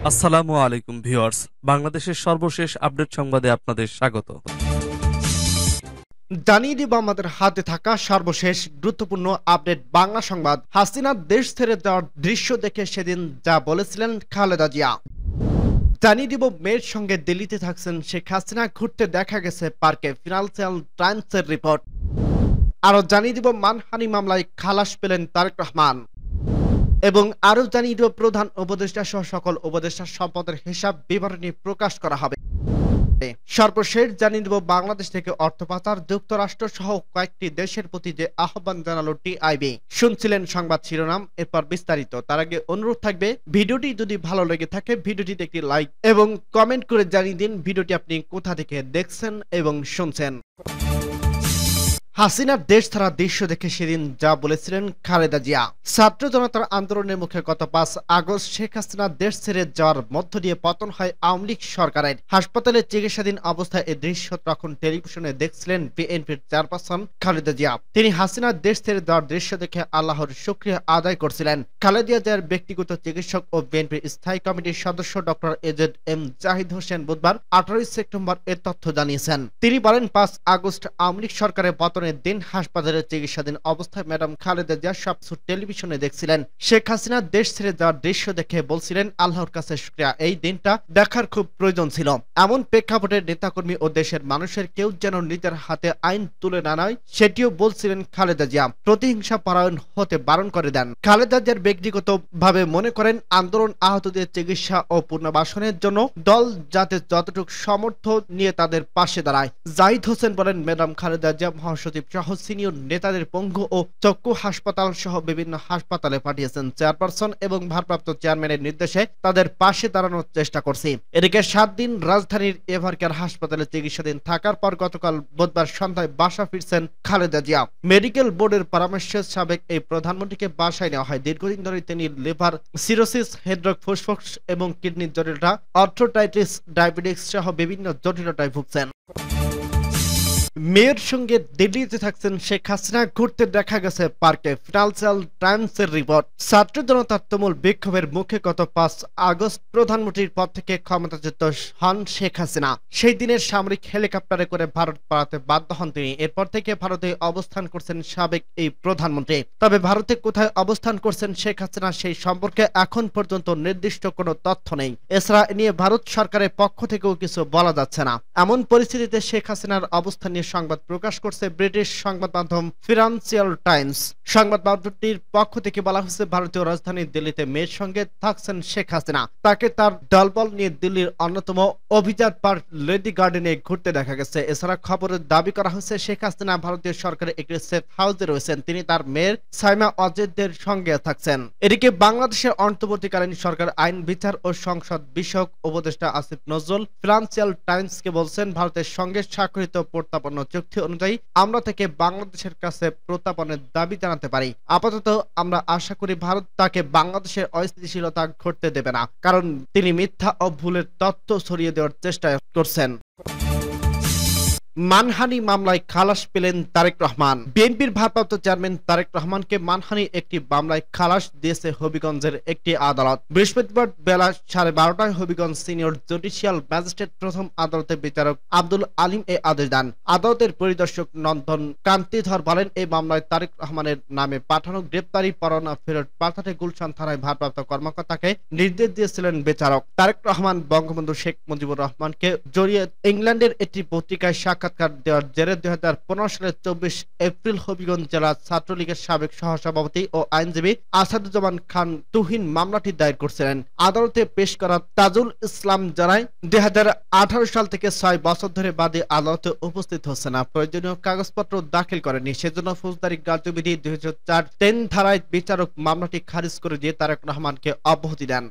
আসসালামু আলাইকুম ভিউয়ার্স, বাংলাদেশের সর্বশেষ আপডেট সংবাদে আপনাদের স্বাগত। জানিয়ে দিব আমাদের হাতে থাকা সর্বশেষ গুরুত্বপূর্ণ আপডেট বাংলা সংবাদ। হাসিনা দেশ ছেড়ে যাওয়ার দৃশ্য দেখে সেদিন যা বলেছিলেন খালেদা জিয়া। জানিয়ে দিব মেয়ের সঙ্গে দিল্লিতে থাকছেন শেখ হাসিনা, ঘুরতে দেখা গেছে পার্কে, ফিনান্সিয়াল টাইমসের রিপোর্ট। আরো জানিয়ে দিব মানহানি মামলায় খালাস পেলেন তারেক রহমান এবং আরো জানিয়ে দিব প্রধান উপদেষ্টা সহ সকল উপদেষ্টা সম্পদের হিসাব বিবরণী প্রকাশ করা হবে। সর্বশেষ জানিয়ে দেব বাংলাদেশ থেকে অর্থ পাচার, যুক্তরাষ্ট্র সহ কয়েকটি দেশের প্রতি যে আহ্বান জানালো টিআইবি। শুনছিলেন সংবাদ শিরোনাম, এরপর বিস্তারিত। তার আগে অনুরোধ থাকবে, ভিডিওটি যদি ভালো লেগে থাকে ভিডিওটিতে একটি লাইক এবং কমেন্ট করে জানিয়ে দিন ভিডিওটি আপনি কোথা থেকে দেখছেন এবং শুনছেন। হাসিনার দেশ ছাড়া দৃশ্য দেখে সেদিন যা বলেছিলেন খালেদা জিয়া। ছাত্র জনতার আন্দোলনের মুখে গত 5 আগস্ট শেখ হাসিনা দেশ ছেড়ে যাওয়ার মধ্য দিয়ে পতন হয় আওয়ামী লীগ সরকারের। হাসপাতালে চিকিৎসাধীন অবস্থায় এই দৃশ্য তখন টেলিভিশনে দেখছিলেন বিএনপির চেয়ারপারসন খালেদা জিয়া। তিনি হাসিনার দেশ ছেড়ে যাওয়ার দৃশ্য দেখে আল্লাহর শুকরিয়া আদায় করছিলেন। খালেদা জিয়ার ব্যক্তিগত চিকিৎসক ও বিএনপির স্থায়ী কমিটির সদস্য ডক্টর এজেড জাহিদ হোসেন বুধবার 18 সেপ্টেম্বর এর তথ্য জানিয়েছেন। তিনি বলেন, 5 আগস্ট আওয়ামী লীগ সরকারের পতনের দিন হাসপাতালে চিকিৎসাধীন অবস্থায় ম্যাডাম খালেদা জিয়া সবকিছু টেলিভিশনে দেখছিলেন। শেখ হাসিনা দেশ ছেড়ে যাওয়ার দৃশ্য দেখে বলছিলেন আল্লাহর কাছে শুকরিয়া, এই দিনটা দেখার খুব প্রয়োজন ছিল। এমন প্রেক্ষাপটে নেতাকর্মী ও দেশের মানুষের কেউ যেন নিজের হাতে আইন তুলে না নেয় সেটিও বলছিলেন খালেদা জিয়া। প্রতিহিংসা পরায়ণ হতে বারণ করে দেন। খালেদা জিয়ার ব্যক্তিগত ভাবে মনে করেন আন্দোলন আহতদের চিকিৎসা ও পুনর্বাসনের জন্য দল যাতে যতটুকু সামর্থ্য নিয়ে তাদের পাশে দাঁড়ায়। জাহিদ হোসেন বলেন, ম্যাডাম খালেদা জিয়া মহাসচিব সহ সিনিয়র নেতাদের পঙ্গু ও চক্ষু হাসপাতাল সহ বিভিন্ন হাসপাতালে পাঠিয়েছেন। চেয়ারপারসন এবং ভারপ্রাপ্ত চেয়ারম্যানের নির্দেশে তাদের পাশে দাঁড়ানোর চেষ্টা করছি। এদিকে 7 দিন রাজধানীর এভারকেয়ার হাসপাতালে চিকিৎসাধীন থাকার পর গতকাল বুধবার সন্ধ্যায় বাসা ফিরছেন খালেদা জিয়া। মেডিকেল বোর্ডের পরামর্শে সাবেক এই প্রধানমন্ত্রীকে বাসায় নেওয়া হয়। দীর্ঘদিন ধরে তিনি লিভার সিরোসিস, হৃদরোগ, ফুসফুস এবং কিডনির জটিলতা, আর্থ্রাইটিস, ডায়াবেটিস সহ বিভিন্ন জটিলতায় ভুগছেন। মেয়ের সঙ্গে দিল্লিতে থাকছেন শেখ হাসিনা, ঘুরতে দেখা গেছে পার্কে, ফিনান্সিয়াল টাইমসের রিপোর্ট। ছাত্র জনতার তুমুল বিক্ষোভের মুখে গত 5 আগস্ট প্রধানমন্ত্রীর পদ থেকে ক্ষমতাচ্যুত হন শেখ হাসিনা। সেই দিনের সামরিক হেলিকপ্টারে করে ভারত পালাতে বাধ্য হন তিনি। এরপর থেকে ভারতে অবস্থান করছেন সাবেক এই প্রধানমন্ত্রী। তবে ভারতে কোথায় অবস্থান করছেন শেখ হাসিনা সেই সম্পর্কে এখন পর্যন্ত নির্দিষ্ট কোনো তথ্য নেই। এছাড়া এ নিয়ে ভারত সরকারের পক্ষ থেকেও কিছু বলা যাচ্ছে না। এমন পরিস্থিতিতে শেখ হাসিনার অবস্থান নিয়ে সংবাদ প্রকাশ করছে ব্রিটিশ সংবাদ মাধ্যম ফিনান্সিয়াল টাইমস। সংবাদ মাধ্যমটির পক্ষ থেকে বলা হয়েছে, ভারতীয় রাজধানী দিল্লিতে মেয়ের সঙ্গে থাকছেন শেখ হাসিনা। তাকে তার দলবল নিয়ে দিল্লির অন্যতম অভিজাত পার্ক লেডি গার্ডেনে ঘুরতে দেখা গেছে। এছাড়া খবরে দাবি করা হয়েছে শেখ হাসিনা ভারতীয় সরকারের একটি সেফ হাউসে রয়েছেন। তিনি তার মেয়ের সাইমা অজেদের সঙ্গে থাকছেন। এদিকে বাংলাদেশের অন্তর্বর্তীকালীন সরকার আইন, বিচার ও সংসদ বিষয়ক উপদেষ্টা আসিফ নজরুল ফিনান্সিয়াল টাইমসকে বলছেন, ভারতের সঙ্গে স্বাক্ষরিত প্রত্যাপন চুক্তি অনুযায়ী আমরা থেকে বাংলাদেশের কাছে প্রত্যাপনের দাবি জানাতে পারি। আপাতত আমরা আশা করি ভারত তাকে বাংলাদেশের অস্থিতিশীলতা ঘটতে দেবে না, কারণ তিনি মিথ্যা ও ভুলের তথ্য ছড়িয়ে দেওয়ার চেষ্টা করছেন। মানহানি মামলায় খালাস পেলেন তারেক রহমান। বিএনপির ভারপ্রাপ্ত চেয়ারম্যান তারেক রহমানকে মানহানি একটি মামলায় খালাস দিয়েছে হবিগঞ্জের একটি আদালত। বৃহস্পতিবার বেলা 12:30টায় হবিগঞ্জ সিনিয়র জুডিশিয়াল ম্যাজিস্ট্রেট প্রথম আদালতের বিচারক আব্দুল আলিম এ আদেশ দেন। আদালতের পরিদর্শক নন্দন কান্তিধর বলেন, এই মামলায় তারেক রহমানের নামে পাঠানো গ্রেপ্তারি পরোয়ানা ফেরত পাঠাতে গুলশান থানায় ভারপ্রাপ্ত কর্মকর্তাকে নির্দেশ দিয়েছিলেন বিচারক। তারেক রহমান বঙ্গবন্ধু শেখ মুজিবুর রহমানকে জড়িয়ে ইংল্যান্ডের একটি পত্রিকায় সাক্ষাৎকার দেওয়ার জেরে 2015 সালের 24 এপ্রিল হবিগঞ্জ জেলা ছাত্রলীগের সাবেক সহসভাপতি ও আইনজীবী আসাদুজ্জামান খান তুহিন মামলাটি দায়ের করেছিলেন। আদালতে পেশ করা তাজুল ইসলাম জানায়, 2018 সাল থেকে 6 বছর ধরে বাদী আদালতে উপস্থিত হচ্ছে না, প্রয়োজনীয় কাগজপত্র দাখিল করেনি। সেজন্য ফৌজদারি কার্যবিধি 2004-10 ধারায় বিচারক মামলাটি খারিজ করে দিয়ে তারেক রহমানকে অব্যাহতি দেন।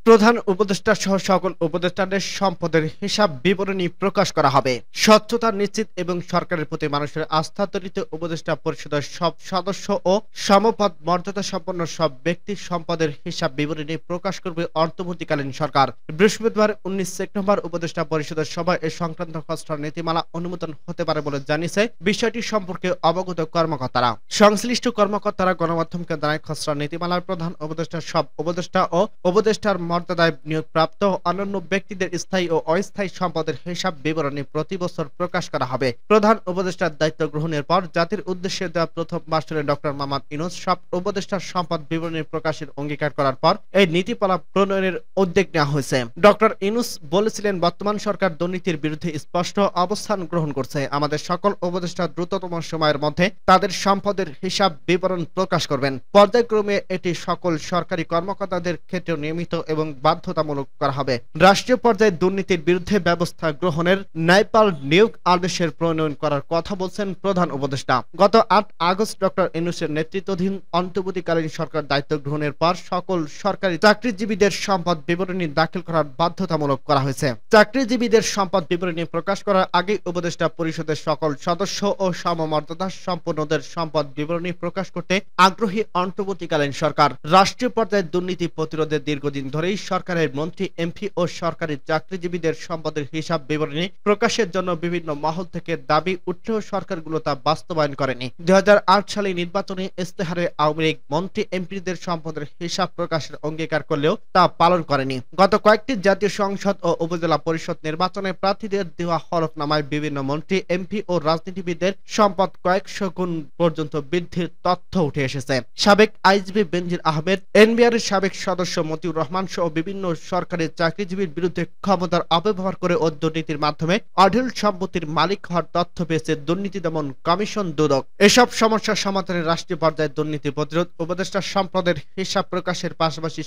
প্রধান উপদেষ্টা সহ সকল উপদেষ্টাদের সম্পদের হিসাব বিবরণী প্রকাশ করা হবে। স্বচ্ছতা নিশ্চিত এবং সরকারের প্রতি মানুষের আস্থা তৈরিতে উপদেষ্টা পরিষদের সব সদস্য ও সমপদ মর্যাদা সম্পন্ন সব ব্যক্তির সম্পদের হিসাব বিবরণী প্রকাশ করবে অন্তর্বর্তীকালীন সরকার। বৃহস্পতিবার 19 সেপ্টেম্বর উপদেষ্টা পরিষদের সভায় এ সংক্রান্ত খসড়া নীতিমালা অনুমোদন হতে পারে বলে জানিয়েছে বিষয়টি সম্পর্কে অবগত কর্মকর্তারা। সংশ্লিষ্ট কর্মকর্তারা গণমাধ্যমকে জানায়, খসড়া নীতিমালার প্রধান উপদেষ্টা সব উপদেষ্টা ও উপদেষ্টার মর্যাদায় নিয়োগপ্রাপ্ত অন্যান্য ব্যক্তিদের স্থায়ী ও অস্থায়ী সম্পদের হিসাব বিবরণী প্রতি বছর প্রকাশ করা হবে। প্রধান উপদেষ্টার দায়িত্ব গ্রহণের পর জাতির উদ্দেশ্যে দেওয়া প্রথম ভাষণে ডক্টর মোহাম্মদ ইউনূস সব উপদেষ্টার সম্পদ বিবরণী প্রকাশের অঙ্গীকার করার পর এই নীতিমালা প্রণয়নের উদ্যোগ নেওয়া হয়েছে। ডক্টর ইউনূস বলেছিলেন, বর্তমান সরকার দুর্নীতির বিরুদ্ধে স্পষ্ট অবস্থান গ্রহণ করছে। আমাদের সকল উপদেষ্টা দ্রুততম সময়ের মধ্যে তাদের সম্পদের হিসাব বিবরণ প্রকাশ করবেন। পর্যায়ক্রমে এটি সকল সরকারি কর্মকর্তাদের ক্ষেত্রে নিয়মিত এবং বাধ্যতামূলক করা হবে। রাষ্ট্রীয় পর্যায়ে দুর্নীতির বিরুদ্ধে ব্যবস্থা গ্রহণের ন্যায়পাল নিয়োগ আদেশের প্রণয়ন করার কথা বলছেন প্রধান উপদেষ্টা। গত 8 আগস্ট ডক্টর ইউনূসের নেতৃত্বাধীন অন্তর্বর্তীকালীন সরকার দায়িত্ব গ্রহণের পর সকল সরকারি চাকরিজীবীদের সম্পদ বিবরণী দাখিল করার বাধ্যতামূলক করা হয়েছে। চাকরিজীবীদের সম্পদ বিবরণী প্রকাশ করার আগে উপদেষ্টা পরিষদের সকল সদস্য ও সমমর্যাদা সম্পন্নদের সম্পদ বিবরণী প্রকাশ করতে আগ্রহী অন্তর্বর্তীকালীন সরকার। রাষ্ট্রীয় পর্যায়ে দুর্নীতি প্রতিরোধে দীর্ঘদিন ধরেই সরকারের মন্ত্রী, এমপি ও সরকারি চাকরিজীবীদের সম্পদের হিসাব বিবরণী প্রকাশের জন্য বিভিন্ন মহল থেকে দাবি উঠলেও সরকারগুলো তা বাস্তবায়ন করেনি। 2008 সালে নির্বাচনী ইস্তেহারে আওয়ামী লীগ মন্ত্রী, এমপিদের সম্পদের হিসাব প্রকাশের অঙ্গীকার করলেও তা পালন করেনি। গত কয়েকটি জাতীয় সংসদ ও উপজেলা পরিষদ নির্বাচনে প্রার্থীদের দেওয়া হলফনামায় বিভিন্ন মন্ত্রী, এমপি ও রাজনীতিবিদদের সম্পদ কয়েকশো গুণ পর্যন্ত বৃদ্ধির তথ্য উঠে এসেছে। সাবেক আইজিপি বেনজির আহমেদ, এনবিআর এর সাবেক সদস্য মতিউর রহমান সহ বিভিন্ন সরকারি চাকরিজীবীর বিরুদ্ধে ক্ষমতার অপব্যবহার করে ও দুর্নীতির মাধ্যমে অঢেল সম্পত্তির মালিক হওয়ার তথ্য পেয়েছে দুর্নীতি দমন কমিশন দুদক। এসব সমস্যার সমাধানে রাষ্ট্রীয় পর্যায়ে দুর্নীতি প্রতিরোধ, উপদেষ্টা সম্পদের হিসাব প্রকাশের পাশাপাশি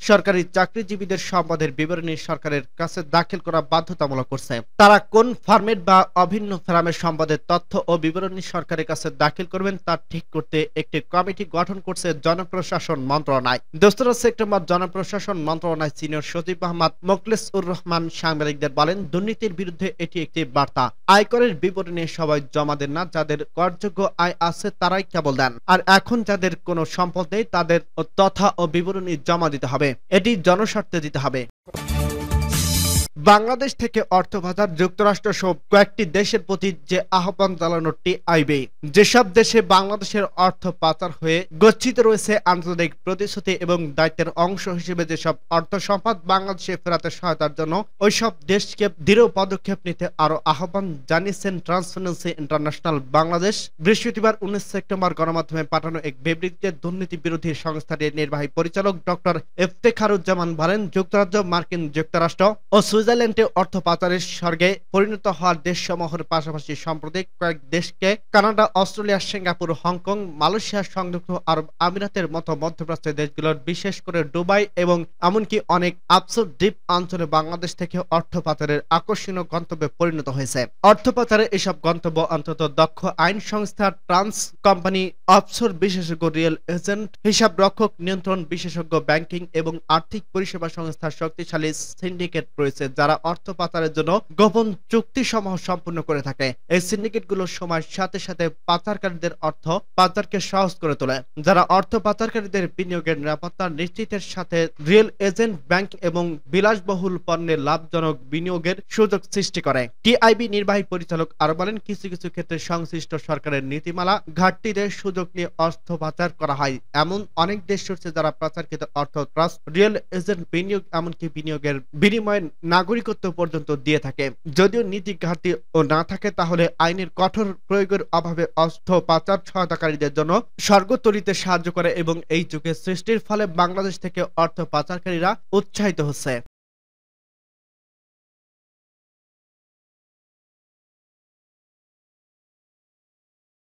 সরকারি চাকরিজীবীদের সম্পদের বিবরণী সরকারের কাছে দাখিল করা বাধ্যতামূলক করছে। তারা কোন ফরম্যাট বা অভিন্ন ফরমের সম্পদের তথ্য ও বিবরণী সরকারের কাছে দাখিল করবেন তা ঠিক করতে একটি কমিটি গঠন করছে জনপ্রশাসন মন্ত্রণালয়। 2 সেপ্টেম্বর জনপ্রশাসন মন্ত্রণালয় সিনিয়র সচিব মোহাম্মদ মোখলেসুর রহমান সাংবাদিকদের বলেন, দুর্নীতির বিরুদ্ধে এটি একটি বার্তা। আয়করের বিবরণী সবাই জমা দেন না, যাদের করযোগ্য আয় আছে তারাই কেবল দেন। আর এখন যাদের কোনো সম্পদ নেই তাদের তথ্য ও বিবরণী জমা দিতে হবে। এটি জনস্বার্থে দিতে হবে। বাংলাদেশ থেকে অর্থ পাচার যুক্তরাষ্ট্র সহ কয়েকটি দেশের প্রতি যে আহ্বান জানানো টিআইবি, যেসব দেশে বাংলাদেশের অর্থ পাচার হয়ে গচ্ছিত রয়েছে, আন্তর্জাতিক প্রতিশ্রুতি এবং দায়িত্বের অংশ হিসেবে যেসব অর্থ সম্পদ বাংলাদেশে ফেরাতে সহায়তার জন্য ওইসব দেশকে দৃঢ় পদক্ষেপ নিতে আরো আহ্বান জানিয়েছেন ট্রান্সপারেন্সি ইন্টারন্যাশনাল বাংলাদেশ। বৃহস্পতিবার 19 সেপ্টেম্বর গণমাধ্যমে পাঠানো এক বিবৃতিতে দুর্নীতি বিরোধী সংস্থাটির নির্বাহী পরিচালক ডক্টর ইফতেখারুজ্জামান বলেন, যুক্তরাজ্য, মার্কিন যুক্তরাষ্ট্র ও সুইজারল্যান্ডে অর্থ পাচারের স্বর্গে পরিণত হওয়ার দেশসমূহের পাশাপাশি সাম্প্রতিক কয়েক দেশকে Canada, Australia, Singapore, Hong Kong, Malaysia, সংযুক্ত আরব আমিরাতের মতো মধ্যপ্রাচ্যের দেশগুলোর, বিশেষ করে দুবাই এবং এমনকি অনেক আফসোর দ্বীপ অঞ্চলে বাংলাদেশ থেকে অর্থ পাচারের আকর্ষণীয় গন্তব্যে পরিণত হয়েছে। অর্থ পাচারের এসব গন্তব্য অন্তত দক্ষ আইন সংস্থা, ট্রান্স কোম্পানি, অফশোর বিশেষজ্ঞ, রিয়েল এজেন্ট, হিসাব রক্ষক, নিয়ন্ত্রণ বিশেষজ্ঞ, ব্যাংকিং এবং আর্থিক পরিষেবা সংস্থার শক্তিশালী সিন্ডিকেট রয়েছে, যারা অর্থ পাচারের জন্য গোপন চুক্তিসমূহ সম্পূর্ণ করে থাকে। এই সিন্ডিকেটগুলো সময়ের সাথে সাথে পাচারকারীদের অর্থ পাচারকে সহজ করে তোলে, যারা অর্থ পাচারকারীদের বিনিয়োগের নিরাপত্তা নিশ্চিতের সাথে রিয়েল এজেন্ট, ব্যাংক এবং বিলাসবহুল পণ্যের লাভজনক বিনিয়োগের সুযোগ সৃষ্টি করে। টিআইবি নির্বাহী পরিচালক আরো বলেন, কিছু কিছু ক্ষেত্রে সংশ্লিষ্ট সরকারের নীতিমালা ঘাটতিদের সুযোগ নিয়ে অর্থ পাচার করা হয়। এমন অনেক দেশ রয়েছে যারা পাচারকৃত অর্থ ট্রাস্ট, রিয়েল এজেন্ট, বিনিয়োগ, এমনকি বিনিয়োগের বিনিময়ে নাগরিকত্ব পর্যন্ত দিয়ে থাকে। যদিও নীতি ঘাটতি ও না থাকে, তাহলে আইনের কঠোর প্রয়োগের অভাবে অর্থ পাচার সহায়তাকারীদের জন্য স্বর্গ তৈরিতে সাহায্য করে এবং এই যুগে সৃষ্টির ফলে বাংলাদেশ থেকে অর্থ পাচারকারীরা উৎসাহিত হচ্ছে।